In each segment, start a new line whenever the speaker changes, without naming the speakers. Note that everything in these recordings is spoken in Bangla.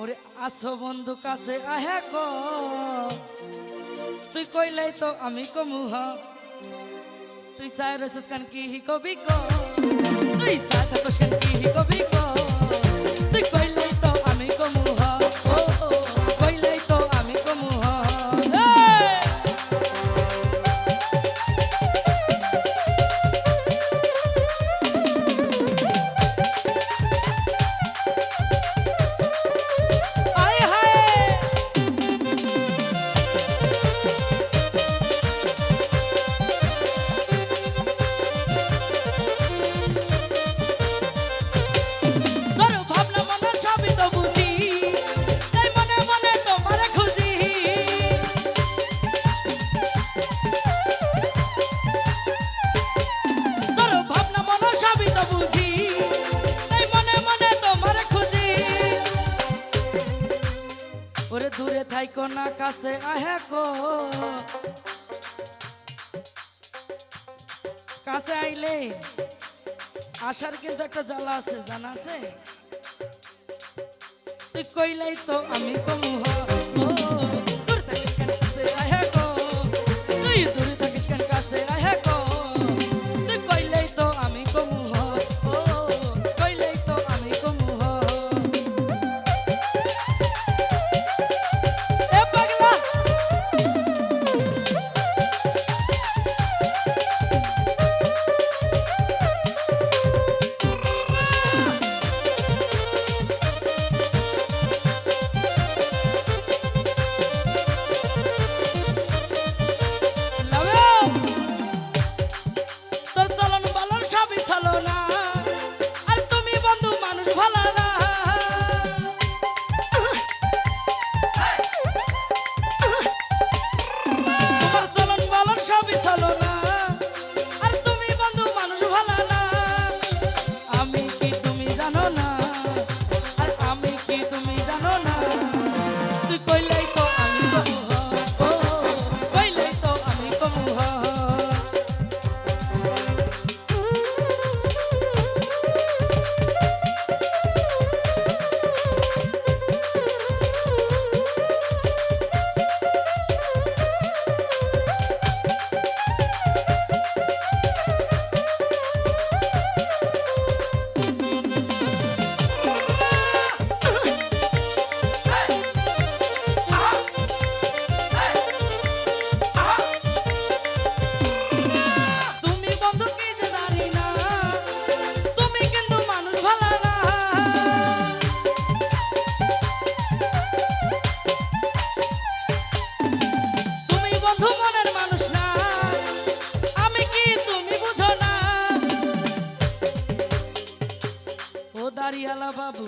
ওরে আসো বন্ধু কাছে আহে গো, তুই কইলাই তো আমি কমু হ, তুই সাই রসস কান কি হি কবি কো, তুই সাই থাকস কান কি হি কবি কো, তুই কইলাই তো আমি কমু হ, ও কইলাই তো আমি কমু হ। ওরে দূরে থাইকো না কাছে আহে গো, কাছে আইলে আসার কিন্তু একটা জ্বালা আছে, জানা আছে? তুই কইলাই তো আমি কমু হ, ও দূরে থাকিস কেন কাছে আহে গো, তুই দূরে থাকিস কেন কাছে আহে গো, তুই কইলাই তো আমি কমু হ, ও কইলাই তো আমি কমু হ। দাঁড়িয়ালা বাবু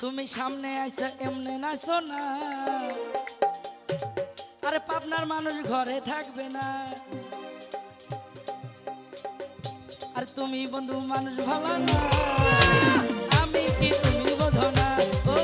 তুমি সামনে আইছো এমনে নাইছো না, আরে পাবনার মানুষ ঘরে থাকবে না, আর তুমি বন্ধু মানুষ ভালো না, আমি কি তুমি বোঝো না, ও